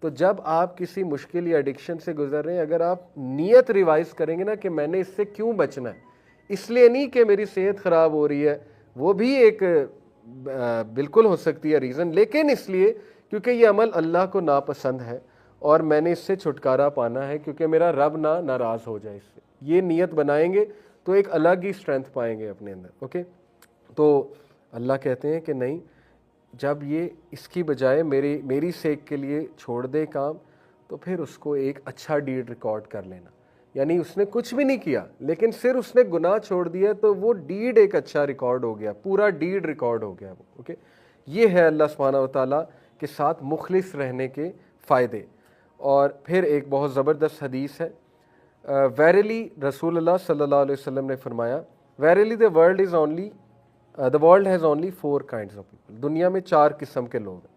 तो जब आप किसी मुश्किल या एडिक्शन से गुजर रहे हैं, अगर आप नीयत रिवाइज करेंगे ना कि मैंने इससे क्यों बचना है, इसलिए नहीं कि मेरी सेहत ख़राब हो रही है, वो भी एक बिल्कुल हो सकती है रीज़न, लेकिन इसलिए क्योंकि ये अमल अल्लाह को नापसंद है और मैंने इससे छुटकारा पाना है क्योंकि मेरा रब ना नाराज़ हो जाए इससे। ये नीयत बनाएंगे तो एक अलग ही स्ट्रेंथ पाएंगे अपने अंदर। ओके, तो अल्लाह कहते हैं कि नहीं, जब ये इसकी बजाय मेरी सेक के लिए छोड़ दे काम, तो फिर उसको एक अच्छा डीड रिकॉर्ड कर लेना। यानी उसने कुछ भी नहीं किया लेकिन सिर्फ उसने गुनाह छोड़ दिया, तो वो डीड एक अच्छा रिकॉर्ड हो गया, पूरा डीड रिकॉर्ड हो गया वो। ओके, ये है अल्लाह सुब्हानहू व तआला के साथ मुखलिस रहने के फ़ायदे। और फिर एक बहुत ज़बरदस्त हदीस है, वेरली रसूलुल्लाह सल्लल्लाहु अलैहि वसल्लम ने फरमाया, verily the world has only 4 kinds of people. दुनिया में 4 किस्म के लोग हैं।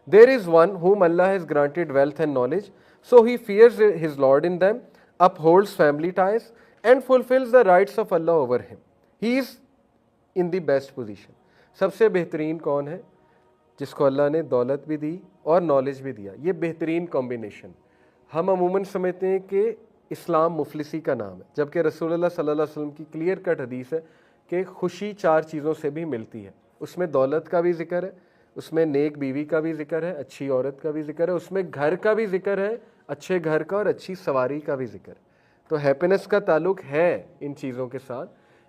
There is one whom Allah has granted wealth and knowledge, so he fears his Lord in them, upholds family ties and fulfills the rights of Allah over him. He is in the best position. सबसे बेहतरीन कौन है? जिसको अल्लाह ने दौलत भी दी और knowledge भी दिया। ये बेहतरीन कॉम्बिनेशन। हम अमूमन समझते हैं कि इस्लाम मुफलिसी का नाम है, जबकि रसूलुल्लाह सल्लल्लाहु अलैहि वसल्लम की क्लियर कट हदीस है कि खुशी 4 चीज़ों से भी मिलती है। उसमें दौलत का भी जिक्र है, उसमें नेक बीवी का भी जिक्र है, अच्छी औरत का भी जिक्र है, उसमें घर का भी जिक्र है, अच्छे घर का और अच्छी सवारी का भी जिक्र है। तो हैप्पीनेस का ताल्लुक है इन चीज़ों के साथ,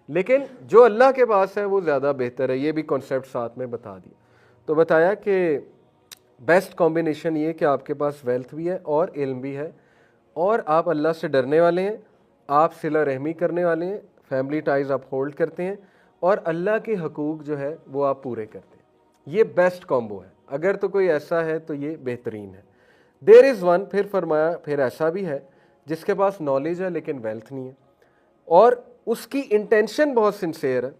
लेकिन जो अल्लाह के पास है वो ज़्यादा बेहतर है। ये भी कॉन्सेप्ट साथ में बता दिया। तो बताया कि बेस्ट कॉम्बिनेशन ये कि आपके पास वेल्थ भी है और इल्म भी है, और आप अल्लाह से डरने वाले हैं, आप सिला रहमी करने वाले हैं, फैमिली टाइज आप होल्ड करते हैं, और अल्लाह के हकूक़ जो है वो आप पूरे करते हैं। ये बेस्ट कॉम्बो है। अगर तो कोई ऐसा है तो ये बेहतरीन है। देयर इज़ वन, फिर फरमाया, फिर ऐसा भी है जिसके पास नॉलेज है लेकिन वेल्थ नहीं है, और उसकी इंटेंशन बहुत सिंसेयर है।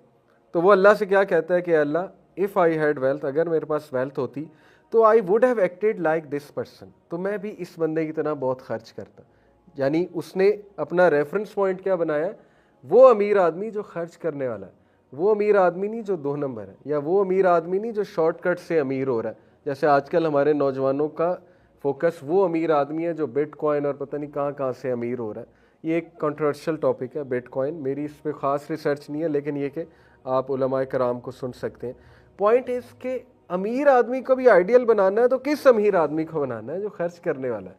तो वो अल्लाह से क्या कहता है कि अल्लाह, इफ़ आई हैड वेल्थ, अगर मेरे पास वेल्थ होती तो I would have acted like this person, तो मैं भी इस बंदे की तरह बहुत खर्च करता। यानी उसने अपना रेफरेंस पॉइंट क्या बनाया? वो अमीर आदमी जो खर्च करने वाला है, वो अमीर आदमी नहीं जो 2 नंबर है, या वो अमीर आदमी नहीं जो शॉर्टकट से अमीर हो रहा है। जैसे आजकल हमारे नौजवानों का फोकस वो अमीर आदमी है जो बिटकॉइन और पता नहीं कहाँ से अमीर हो रहा है। ये एक कंट्रोवर्शियल टॉपिक है बिटकॉइन, मेरी इस पर ख़ास रिसर्च नहीं है, लेकिन ये कि आप उलमाए कराम को सुन सकते हैं। पॉइंट इज़ के अमीर आदमी को भी आइडियल बनाना है तो किस अमीर आदमी को बनाना है? जो खर्च करने वाला है।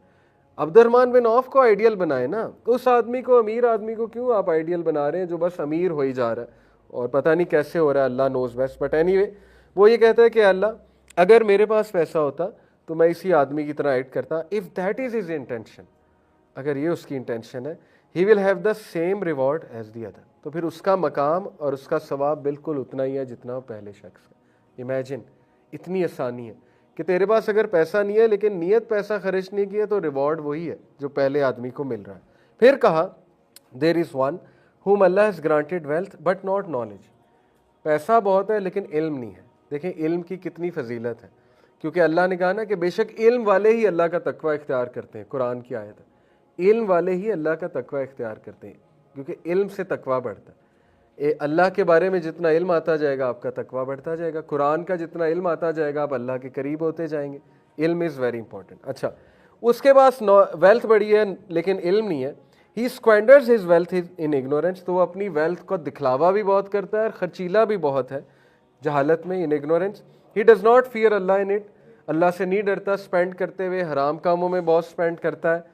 अब्दुर्रहमान बिन औफ को आइडियल बनाए ना, उस आदमी को, अमीर आदमी को क्यों आप आइडियल बना रहे हैं जो बस अमीर हो ही जा रहा है और पता नहीं कैसे हो रहा है, अल्लाह नोज बेस्ट। बट एनीवे, वो ये कहता है कि अल्लाह, अगर मेरे पास पैसा होता तो मैं इसी आदमी की तरह एक्ट करता। If that is his intention, अगर ये उसकी इंटेंशन है, he will have the same reward as the other, तो फिर उसका मकाम और उसका सवाब बिल्कुल उतना ही है जितना पहले शख्स है। इमेजिन, इतनी आसानी है कि तेरे पास अगर पैसा नहीं है लेकिन नीयत पैसा खर्च नहीं किया तो रिवॉर्ड वही है जो पहले आदमी को मिल रहा है। फिर कहा, there is one whom Allah has granted wealth but not knowledge, पैसा बहुत है लेकिन इल्म नहीं है। देखें इल्म की कितनी फजीलत है, क्योंकि अल्लाह ने कहा ना कि बेशक इल्म वाले ही अल्लाह का तकवा इख्तियार करते हैं। कुरान की आयत है, इल्म वाले ही अल्लाह का तकवा इख्तियार करते हैं, क्योंकि इल्म से तकवा बढ़ता है। अल्लाह के बारे में जितना इल्म आता जाएगा आपका तकवा बढ़ता जाएगा। कुरान का जितना इल्म आता जाएगा आप अल्लाह के करीब होते जाएंगे। इल्म इज़ वेरी इंपॉर्टेंट। अच्छा, उसके पास वेल्थ बड़ी है लेकिन इल्म नहीं है। ही स्क्वेंडर्स हिज वेल्थ इन इग्नोरेंस, तो वो अपनी वेल्थ को दिखलावा भी बहुत करता है और खर्चीला भी बहुत है जहालत में, in ignorance. He does not fear Allah in it, Allah से नहीं डरता स्पेंड करते हुए, हराम कामों में बहुत स्पेंड करता है।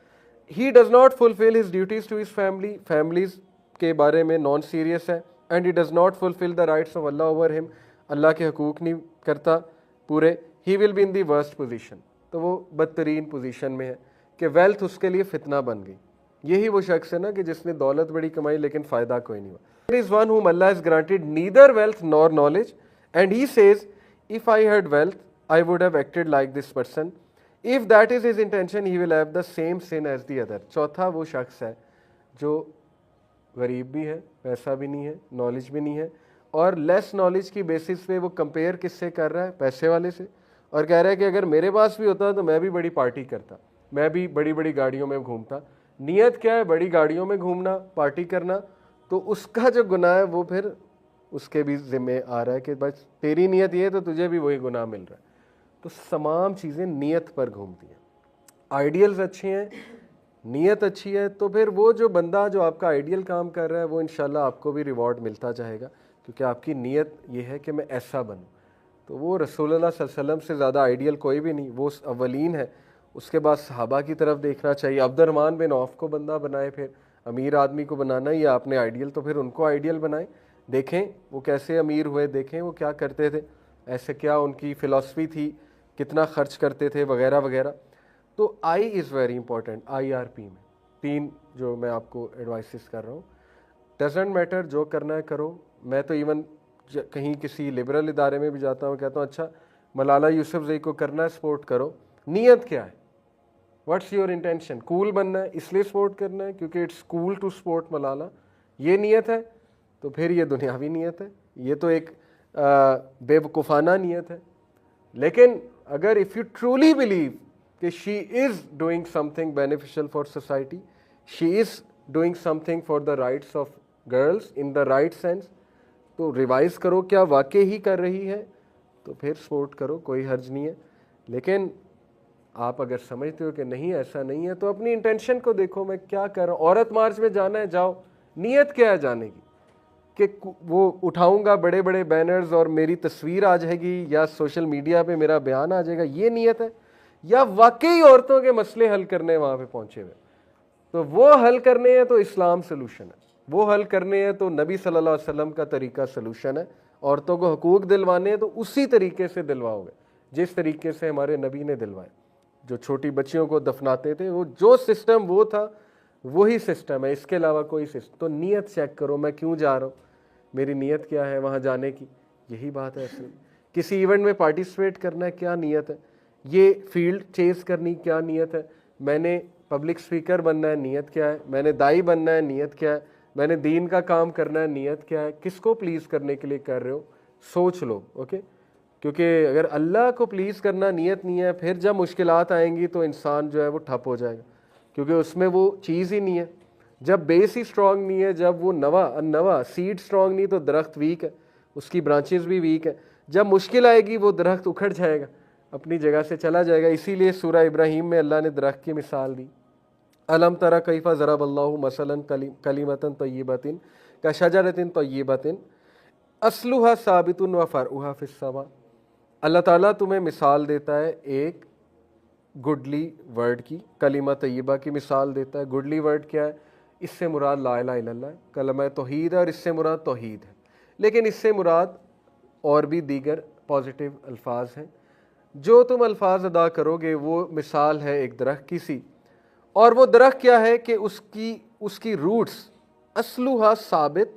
He does not fulfil his duties to his family, families के बारे में नॉन सीरियस है। And he does not fulfil the rights of Allah over him, Allah के हकूक़ नहीं करता पूरे। He will be in the worst position, तो वो बदतरीन पोजीशन में है कि वेल्थ उसके लिए फितना बन गई। यही वो शख्स है ना कि जिसने दौलत बड़ी कमाई लेकिन फ़ायदा कोई नहीं हुआ। There is one whom Allah has granted neither wealth nor knowledge and he says, if I had wealth I would have acted like this person. If that is his intention he will have the same sin as the other. चौथा वो शख्स है जो गरीब भी है, पैसा भी नहीं है, नॉलेज भी नहीं है, और लेस नॉलेज की बेसिस पे वो कंपेयर किससे कर रहा है? पैसे वाले से, और कह रहा है कि अगर मेरे पास भी होता तो मैं भी बड़ी पार्टी करता, मैं भी बड़ी बड़ी गाड़ियों में घूमता। नीयत क्या है? बड़ी गाड़ियों में घूमना, पार्टी करना। तो उसका जो गुनाह है वो फिर उसके भी ज़िम्मे आ रहा है कि बस तेरी नीयत ये है तो तुझे भी वही गुनाह मिल रहा है। तो तमाम चीज़ें नीयत पर घूमती हैं। आइडियल्स अच्छे हैं, नीयत अच्छी है, तो फिर वो जो बंदा जो आपका आइडियल काम कर रहा है वो इंशाल्लाह आपको भी रिवॉर्ड मिलता जाएगा, क्योंकि आपकी नीयत ये है कि मैं ऐसा बनूं। तो वो रसूलुल्लाह सल्लल्लाहु अलैहि वसल्लम से ज़्यादा आइडियल कोई भी नहीं, वो अव्वलीन है। उसके बाद सहाबा की तरफ देखना चाहिए। अब्दुर्रहमान बिन औफ को बंदा बनाए, फिर अमीर आदमी को बनाना ही आपने आइडियल, तो फिर उनको आइडियल बनाएं। देखें वो कैसे अमीर हुए, देखें वो क्या करते थे, ऐसे क्या उनकी फ़िलासफ़ी थी, कितना ख़र्च करते थे वगैरह वगैरह। तो I is very important. IRP में 3 जो मैं आपको एडवाइसेस कर रहा हूँ, डजेंट मैटर, जो करना है करो। मैं तो इवन कहीं किसी लिबरल इदारे में भी जाता हूँ, कहता हूँ अच्छा मलाला यूसुफजई को करना है, सपोर्ट करो। नीयत क्या है, व्हाट्स योर इंटेंशन? कूल बनना है इसलिए सपोर्ट करना है क्योंकि it's cool to support Malala, ये नीयत है, तो फिर ये दुनियावी नीयत है, ये तो एक बेवकूफ़ाना नीयत है। लेकिन अगर इफ़ यू ट्रूली बिलीव कि she is doing something beneficial for society, she is doing something for the rights of girls in the right sense, तो रिवाइज़ करो क्या वाकई ही कर रही है, तो फिर सपोर्ट करो, कोई हर्ज नहीं है। लेकिन आप अगर समझते हो कि नहीं ऐसा नहीं है, तो अपनी इंटेंशन को देखो, मैं क्या कर रहा हूँ। औरत मार्च में जाना है, जाओ, नीयत क्या है जाने की? कि वो उठाऊंगा बड़े बड़े बैनर्स और मेरी तस्वीर आ जाएगी या सोशल मीडिया पे मेरा बयान आ जाएगा, ये नीयत है? या वाकई औरतों के मसले हल करने वहाँ पे पहुँचे हुए? तो वो हल करने हैं तो इस्लाम सलूशन है, वो हल करने हैं तो नबी सल्लल्लाहु अलैहि वसल्लम का तरीका सलूशन है। औरतों को हकूक़ दिलवाने हैं तो उसी तरीके से दिलवाओगे जिस तरीके से हमारे नबी ने दिलवाए। जो छोटी बच्चियों को दफनाते थे, वो जो सिस्टम वो था वही सिस्टम है, इसके अलावा कोई सिस्टम। तो नीयत चेक करो, मैं क्यों जा रहा हूँ, मेरी नीयत क्या है वहाँ जाने की, यही बात है असल। किसी इवेंट में पार्टिसिपेट करना है, क्या नीयत है? ये फील्ड चेस करनी, क्या नीयत है? मैंने पब्लिक स्पीकर बनना है, नीयत क्या है? मैंने दाई बनना है, नीयत क्या है? मैंने दीन का काम करना है, नीयत क्या है? किसको प्लीज़ करने के लिए कर रहे हो, सोच लो। ओके, क्योंकि अगर अल्लाह को प्लीज़ करना नीयत नहीं है, फिर जब मुश्किलात आएंगी तो इंसान जो है वो ठप हो जाएगा, क्योंकि उसमें वो चीज़ ही नहीं है। जब बेस ही स्ट्रांग नहीं है, जब वो नवा सीड स्ट्रांग नहीं, तो दरख्त वीक है, उसकी ब्रांचेस भी वीक है। जब मुश्किल आएगी वो दरख्त उखड़ जाएगा, अपनी जगह से चला जाएगा। इसीलिए सूरह इब्राहीम में अल्लाह ने दरख्त की मिसाल दी, अलम तरा कैफा ज़रबल्लाहु मसलन कलिमतन तय्यबतिन कशजरतिन तय्यबतिन अस्लुहा साबितुन व फरउहा फिस्समा। अल्लाह ताला तुम्हें मिसाल देता है एक गुडली वर्ड की, कलिमा तय्यबा की मिसाल देता है। गुडली वर्ड क्या है? इससे मुराद ला इलाहा इल्लल्लाह, कलमा तौहीद है, और इससे मुराद तौहीद है। लेकिन इससे मुराद और भी दीगर पॉजिटिव अल्फाज हैं। जो तुम अल्फाज अदा करोगे वो मिसाल है एक दरख्त की सी, और वो दरख्त क्या है कि उसकी रूट्स असलुहा साबित,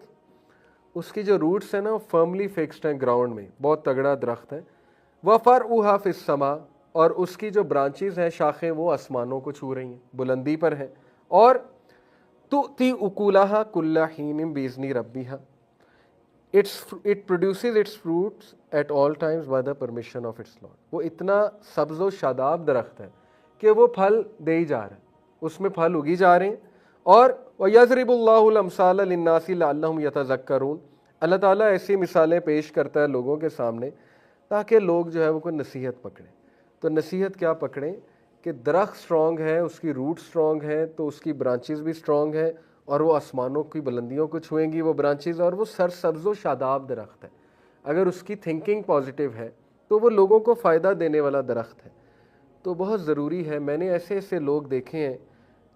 उसकी जो रूट्स हैं ना वो फर्मली फिक्स्ड हैं ग्राउंड में, बहुत तगड़ा दरख्त है। वह फरउहा फिस्समा, और उसकी जो ब्रांचेस हैं, शाखें, वो आसमानों को छू रही हैं, बुलंदी पर हैं। और तुती उकुलहा कुल्ला हीनिम बीज़नी रब्बिहा, it produces its fruits at all times by the permission of its lord. वो इतना सब्ज़ो शादाब दरख्त है कि वो फल दे ही जा रहा है, उसमें फल उगी जा रहे हैं। और वयज़रिबुल्लाहुल अमसाल लिन्नासी लअल्लहुम यतज़क्करून, अल्लाह ताला ऐसी मिसालें पेश करता है लोगों के सामने ताकि लोग जो है वो कोई नसीहत पकड़ें। तो नसीहत क्या पकड़ें कि दरख्त स्ट्रॉन्ग है, उसकी रूट स्ट्रॉन्ग है, तो उसकी ब्रांचेस भी स्ट्रॉन्ग है, और वो आसमानों की बुलंदियों को छुएंगी वो ब्रांचेस, और वो सरसब्ज़ो शादाब दरख्त है। अगर उसकी थिंकिंग पॉजिटिव है तो वो लोगों को फ़ायदा देने वाला दरख्त है। तो बहुत ज़रूरी है। मैंने ऐसे ऐसे लोग देखे हैं।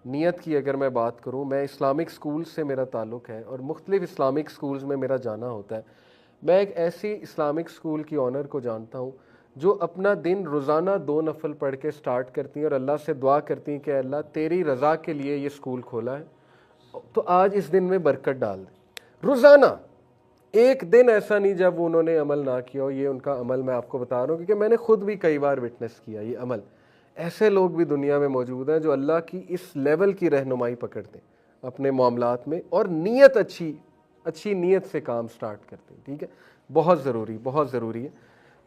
नीयत की अगर मैं बात करूँ, मैं इस्लामिक स्कूल से मेरा ताल्लुक़ है और मुख्तलिफ़ इस्लामिक स्कूल्स में मेरा जाना होता है। मैं एक ऐसी इस्लामिक स्कूल की ऑनर को जानता हूँ जो अपना दिन रोज़ाना 2 नफल पढ़ के स्टार्ट करती हैं और अल्लाह से दुआ करती हैं कि अल्लाह तेरी रज़ा के लिए ये स्कूल खोला है, तो आज इस दिन में बरकत डाल दे। रोज़ाना, एक दिन ऐसा नहीं जब उन्होंने अमल ना किया हो। ये उनका अमल मैं आपको बता रहा हूँ क्योंकि मैंने खुद भी कई बार विटनेस किया ये अमल। ऐसे लोग भी दुनिया में मौजूद हैं जो अल्लाह की इस लेवल की रहनुमाई पकड़ते हैं अपने मामलात में, और नीयत अच्छी नीयत से काम स्टार्ट करते हैं। ठीक है, बहुत ज़रूरी है।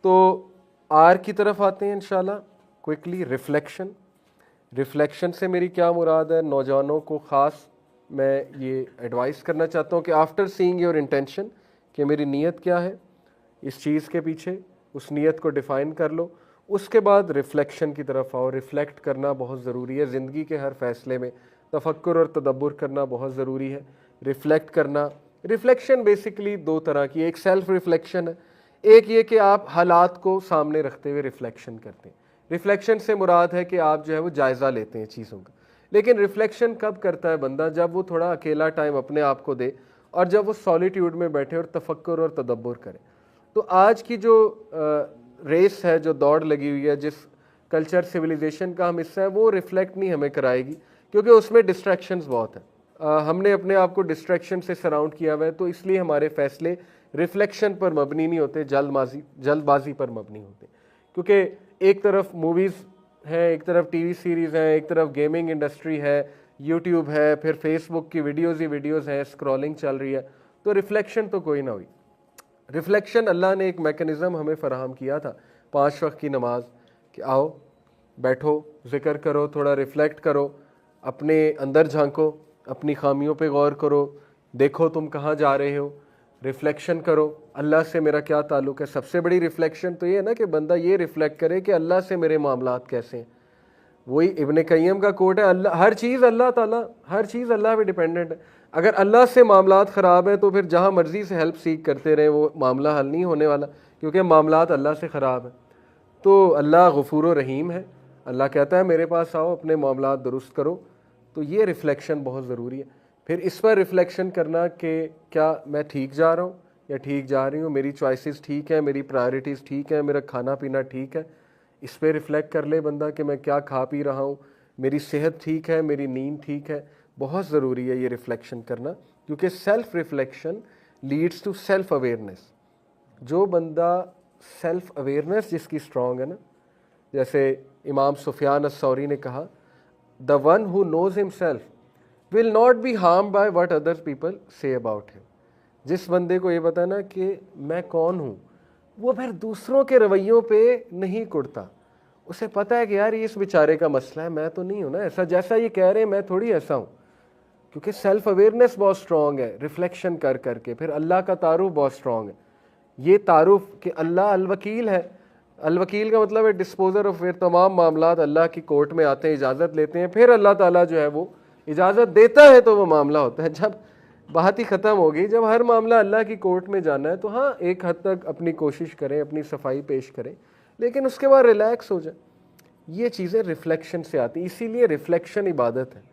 तो आर की तरफ आते हैं इंशाल्लाह क्विकली। रिफ्लेक्शन से मेरी क्या मुराद है? नौजवानों को ख़ास मैं ये एडवाइस करना चाहता हूँ कि आफ्टर सीइंग योर इंटेंशन, कि मेरी नीयत क्या है इस चीज़ के पीछे, उस नीयत को डिफ़ाइन कर लो। उसके बाद रिफ़्लेक्शन की तरफ आओ। रिफ़्लेक्ट करना बहुत ज़रूरी है ज़िंदगी के हर फैसले में, तफक्कुर और तदब्बुर करना बहुत ज़रूरी है। रिफ़्लेक्ट करना, रिफ़्लेक्शन बेसिकली दो तरह की, एक सेल्फ रिफ़्लेक्शन है, एक ये कि आप हालात को सामने रखते हुए रिफ़्लेक्शन करते हैं। रिफ़्लेक्शन से मुराद है कि आप जो है वो जायज़ा लेते हैं चीज़ों का। लेकिन रिफ़्लेक्शन कब करता है बंदा? जब वो थोड़ा अकेला टाइम अपने आप को दे और जब वो सॉलिट्यूड में बैठे और तफक्कुर और तदब्बुर करे। तो आज की जो रेस है, जो दौड़ लगी हुई है, जिस कल्चर सिविलाइजेशन का हम हिस्सा है, वो रिफ्लेक्ट नहीं हमें कराएगी, क्योंकि उसमें डिस्ट्रैक्शंस बहुत हैं। हमने अपने आप को डिस्ट्रैक्शन से सराउंड किया हुआ है, तो इसलिए हमारे फैसले रिफ्लेक्शन पर मबनी नहीं होते, जल्दबाजी पर मबनी होते। क्योंकि एक तरफ मूवीज़ हैं, एक तरफ टीवी सीरीज़ हैं, एक तरफ गेमिंग इंडस्ट्री है, यूट्यूब है, फिर फेसबुक की वीडियोज़ ही वीडियोज़ हैं, स्क्रॉलिंग चल रही है, तो रिफ्लेक्शन तो कोई ना हुई। रिफ्लेक्शन अल्लाह ने एक मैकेनिज़्म हमें फ़राहम किया था, 5 वक्त की नमाज, कि आओ बैठो, ज़िक्र करो, थोड़ा रिफ़्लेक्ट करो, अपने अंदर झांको, अपनी खामियों पे गौर करो, देखो तुम कहाँ जा रहे हो, रिफ़्लेक्शन करो, अल्लाह से मेरा क्या ताल्लुक़ है। सबसे बड़ी रिफ़्लेक्शन तो ये है ना कि बंदा ये रिफ़्लेक्ट करे कि अल्लाह से मेरे मामलात कैसे हैं। वही इब्न कय्यम का कोट है, अल्लाह हर चीज़ अल्लाह ताला, हर चीज़ अल्लाह पे डिपेंडेंट है। अगर अल्लाह से मामलात ख़राब है तो फिर जहाँ मर्ज़ी से हेल्प सीख करते रहे, वो मामला हल नहीं होने वाला, क्योंकि मामलात अल्लाह से ख़राब है। तो अल्लाह गफ़ूर व रहीम है, अल्लाह कहता है मेरे पास आओ, अपने मामलात दुरुस्त करो। तो ये रिफ़्लेक्शन बहुत ज़रूरी है। फिर इस पर रिफ़्लेक्शन करना कि क्या मैं ठीक जा रहा हूँ या ठीक जा रही हूँ, मेरी चॉइसेस ठीक है, मेरी प्रायोरिटीज़ ठीक है, मेरा खाना पीना ठीक है। इस पर रिफ़्लेक्ट कर ले बंदा कि मैं क्या खा पी रहा हूँ, मेरी सेहत ठीक है, मेरी नींद ठीक है। बहुत ज़रूरी है ये रिफ़्लेक्शन करना, क्योंकि self reflection leads to self awareness. जो बंदा सेल्फ़ अवेयरनेस जिसकी स्ट्रॉन्ग है ना, जैसे इमाम सुफियान अस्सौरी ने कहा, the one who nose himself will not be harm by what other people say about him. जिस बंदे को ये पता ना कि मैं कौन हूँ, वो फिर दूसरों के रवैयों पे नहीं कुड़ता। उसे पता है कि यार ये इस बेचारे का मसला है, मैं तो नहीं हूँ ना ऐसा, जैसा ये कह रहे हैं मैं थोड़ी ऐसा हूँ। क्योंकि सेल्फ अवेयरनेस बहुत स्ट्रॉन्ग है, रिफ्लेक्शन कर करके। फिर अल्लाह का तारुफ बहुत स्ट्रॉन्ग है, ये तारुफ कि अल्लाह अलवकील है। अलवकील का मतलब है डिस्पोजर ऑफ, फिर तमाम मामलात अल्लाह की कोर्ट में आते हैं, इजाज़त लेते हैं, फिर अल्लाह ताला जो है वो इजाज़त देता है तो वो मामला होता है। जब बात ही ख़त्म होगी, जब हर मामला अल्लाह की कोर्ट में जाना है, तो हाँ एक हद तक अपनी कोशिश करें, अपनी सफाई पेश करें, लेकिन उसके बाद रिलैक्स हो जाए। ये चीज़ें रिफ्लेक्शन से आती, इसीलिए रिफ्लेक्शन इबादत है।